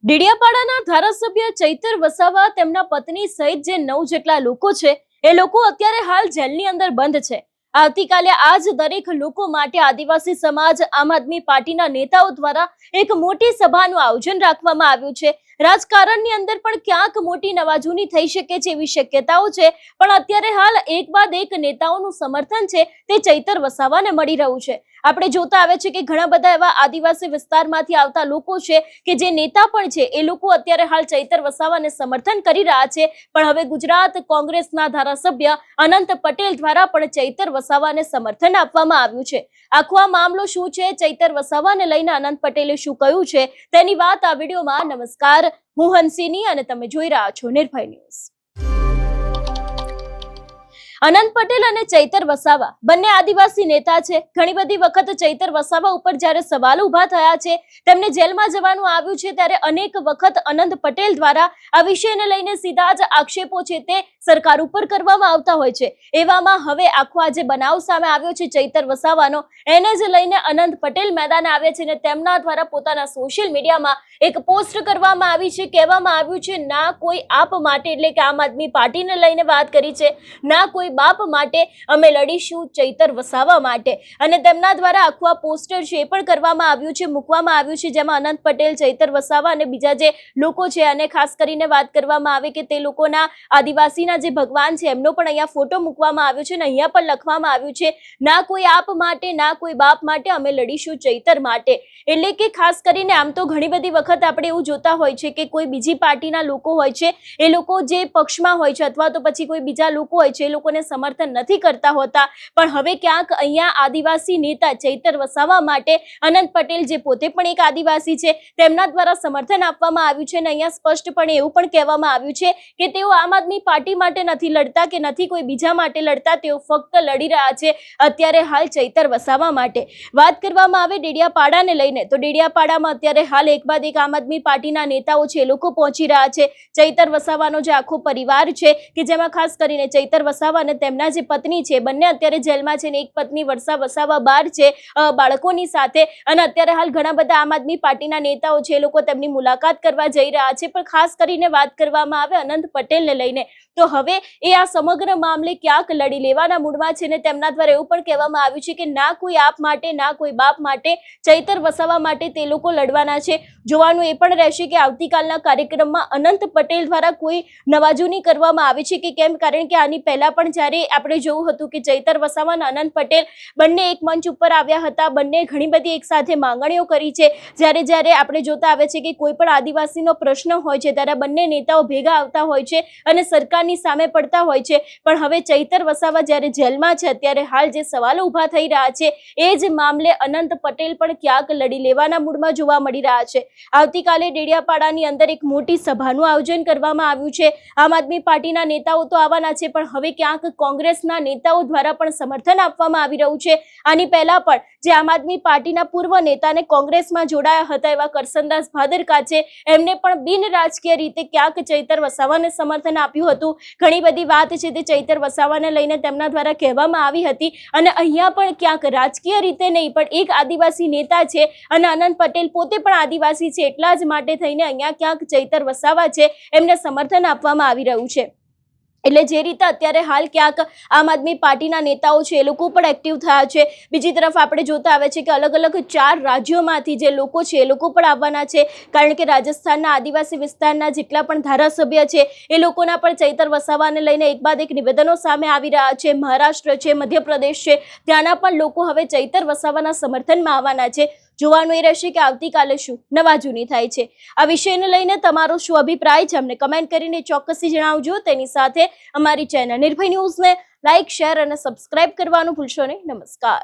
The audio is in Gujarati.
ડેડિયાપાડાના ધારાસભ્ય ચૈતર વસાવા તેમના પત્ની સહિત જે 9 જેટલા લોકો છે એ લોકો અત્યારે હાલ જેલની અંદર બંધ છે। આવતીકાલે આજ દરેક લોકો માટે આદિવાસી સમાજ આમ આદમી પાર્ટીના નેતાઓ દ્વારા એક મોટી સભાનું આયોજન રાખવામાં આવ્યું છે। રાજકારણની અંદર પણ ક્યાંક મોટી નવાજૂની થઈ શકે છે એવી શક્યતાઓ છે, પણ અત્યારે હાલ એક બાદ એક નેતાઓનું સમર્થન છે તે ચૈતર વસાવાને મળી રહ્યું છે। આપણે જોતા આવે છે કે ઘણા બધા એવા આદિવાસી વિસ્તારમાંથી આવતા લોકો છે કે જે નેતા પણ છે એ લોકો અત્યારે હાલ ચૈતર વસાવાને સમર્થન કરી રહ્યા છે, પણ હવે ગુજરાત કોંગ્રેસના ધારાસભ્ય અનંત પટેલ દ્વારા પણ ચૈતર વસાવાને સમર્થન આપવામાં આવ્યું છે। આખો આ મામલો શું છે, ચૈતર વસાવાને લઈને અનંત પટેલે શું કહ્યું છે, તેની વાત આ વિડીયોમાં। નમસ્કાર, હું હંસિની અને તમે જોઈ રહ્યા છો નિર્ભય ન્યૂઝ। અનંત પટેલ અને ચૈતર વસાવા બંને આદિવાસી નેતા છે। ઘણી બધી વખત ચૈતર વસાવા ઉપર જ્યારે સવાલો ઉભા થયા છે, તેમને જેલમાં જવાનું આવ્યું છે, ત્યારે અનેક વખત અનંત પટેલ દ્વારા આ વિષયને લઈને સીધા જ આક્ષેપો છે તે સરકાર ઉપર કરવામાં આવતા હોય છે। એવામાં હવે આખો આ જે બનાવ સામે આવ્યો છે ચૈતર વસાવાનો, એને જ લઈને અનંત પટેલ મેદાને આવ્યા છે અને તેમના દ્વારા પોતાના સોશિયલ મીડિયામાં એક પોસ્ટ કરવામાં આવી છે। કહેવામાં આવ્યું છે, ના કોઈ આપ માટે એટલે કે આમ આદમી પાર્ટીને લઈને વાત કરી છે, ના કોઈ બાપ માટે, અમે લડીશું ચૈતર વસાવા માટે। અને તેમના દ્વારા આખું આ પોસ્ટર છે એ પણ કરવામાં આવ્યું છે, મૂકવામાં આવ્યું છે, જેમાં અનંત પટેલ, ચૈતર વસાવા અને બીજા જે લોકો છે અને ખાસ કરીને વાત કરવામાં આવે કે તે લોકોના આદિવાસીના જે ભગવાન છે એમનો પણ અહીંયા ફોટો મૂકવામાં આવ્યો છે અને અહીંયા પણ લખવામાં આવ્યું છે, ના કોઈ આપ માટે, ના કોઈ બાપ માટે, અમે લડીશું ચૈતર માટે। એટલે કે ખાસ કરીને આમ તો ઘણી બધી વખત આપણે એવું જોતા હોય છે કે કોઈ બીજી પાર્ટીના લોકો હોય છે, એ લોકો જે પક્ષમાં હોય છે અથવા તો પછી કોઈ બીજા લોકો હોય છે એ લોકોને સમર્થન નથી કરતા હોતા, પણ હવે ક્યાંક અહીંયા આદિવાસી નેતા ચૈતર વસાવા માટે અનંત પટેલ, જે પોતે પણ એક આદિવાસી છે, તેમના દ્વારા સમર્થન આપવામાં આવ્યું છે અને અહીંયા સ્પષ્ટપણે એવું પણ કહેવામાં આવ્યું છે કે તેઓ આમ આદમી પાર્ટી માટે નથી લડતા કે નથી કોઈ બીજા માટે લડતા, તેઓ ફક્ત લડી રહ્યા છે અત્યારે હાલ ચૈતર વસાવા માટે। વાત કરવામાં આવે ડેડિયાપાડાને લઈને, તો ડેડિયાપાડામાં અત્યારે હાલ એક બાદ એક આમ આદમી પાર્ટીના નેતાઓ છે એ લોકો પહોંચી રહ્યા છે। ચૈતર વસાવાનો જે આખો પરિવાર છે કે જેમાં ખાસ કરીને ચૈતર વસાવા અને તેમના જે પત્ની છે બંને અત્યારે જેલમાં છે ને એક પત્ની વર્ષા વસાવા બહાર છે બાળકોની સાથે, અને અત્યારે હાલ ઘણા બધા આમ આદમી પાર્ટીના નેતાઓ છે એ લોકો તેમની મુલાકાત કરવા જઈ રહ્યા છે। પણ ખાસ કરીને વાત કરવામાં આવે અનંત પટેલને લઈને, તો હવે એ આ સમગ્ર મામલે ક્યાંક લડી લેવાના મૂડમાં છે ને તેમના દ્વારા એવું પણ કહેવામાં આવ્યું છે કે ના કોઈ આપ માટે, ના કોઈ બાપ માટે, ચૈતર વસાવા માટે તે લોકો લડવાના છે। જોવાનું એ પણ રહેશે કે આવતીકાલના કાર્યક્રમમાં અનંત પટેલ દ્વારા કોઈ નવાજૂની કરવામાં આવે છે કે કેમ, કારણ કે આની પહેલા પણ જ્યારે આપણે જોયું હતું કે ચૈતર વસાવા અને અનંત પટેલ બંને એક મંચ ઉપર આવ્યા હતા, બંને ઘણી બધી એક સાથે માંગણીઓ કરી છે। જ્યારે આપણે જોતા આવે છે કે કોઈ પણ આદિવાસીનો પ્રશ્ન હોય છે ત્યારે બંને નેતાઓ ભેગા આવતા હોય છે અને સરકારની સામે પડતા હોય છે, પણ હવે ચૈતર વસાવા જ્યારે જેલમાં છે અત્યારે હાલ જે સવાલો ઉભા થઈ રહ્યા છે એ જ મામલે અનંત પટેલ પણ ક્યાંક લડી લેવાના મૂડમાં જોવા મળી રહ્યા છે। આવતીકાલે ડેડિયાપાડાની અંદર એક મોટી સભાનું આયોજન કરવામાં આવ્યું છે। આમ આદમી પાર્ટીના નેતાઓ તો આવવાના છે, પણ હવે ક્યાંક કોંગ્રેસના નેતાઓ દ્વારા પણ સમર્થન આપવામાં આવી રહ્યું છે। આની પહેલા પણ જે આમ આદમી પાર્ટીના પૂર્વ નેતાને કોંગ્રેસમાં જોડાયા હતા એવા કરસનદાસ ભાદરકા છે, એમને પણ બિન રાજકીય રીતે ક્યાંક ચૈતર વસાવાને સમર્થન આપ્યું હતું। ઘણી બધી વાત છે તે ચૈતર વસાવાને લઈને તેમના દ્વારા કહેવામાં આવી હતી, અને અહીંયા પણ ક્યાંક રાજકીય રીતે નહીં પણ એક આદિવાસી નેતા છે અને અનંત પટેલ પોતે પણ આદિવાસી છે, એટલા જ માટે થઈને અહીંયા ક્યાંક ચૈતર વસાવા છે એમને સમર્થન આપવામાં આવી રહ્યું છે। એટલે જે રીતે અત્યારે હાલ ક્યાંક આમ આદમી પાર્ટીના નેતાઓ છે એ લોકો પણ એક્ટિવ થયા છે, બીજી તરફ આપણે જોતા આવે છે કે અલગ અલગ 4 રાજ્યોમાંથી જે લોકો છે એ લોકો પણ આવવાના છે, કારણ કે રાજસ્થાનના આદિવાસી વિસ્તારના જેટલા પણ ધારાસભ્ય છે એ લોકોના પણ ચૈતર વસાવાને લઈને એક બાદ એક નિવેદનો સામે આવી રહ્યા છે। મહારાષ્ટ્ર છે, મધ્યપ્રદેશ છે, ત્યાંના પણ લોકો હવે ચૈતર વસાવાના સમર્થનમાં આવવાના છે। જોવાનું એ રહેશે કે આવતીકાલે શું નવાજૂની થાય છે। આ વિષયને લઈને તમારો શું અભિપ્રાય છે અમને કમેન્ટ કરીને ચોક્કસથી જણાવજો। તેની સાથે અમારી ચેનલ નિર્ભય ન્યૂઝને લાઇક, શેર અને સબસ્ક્રાઇબ કરવાનું ભૂલશો નહીં। નમસ્કાર।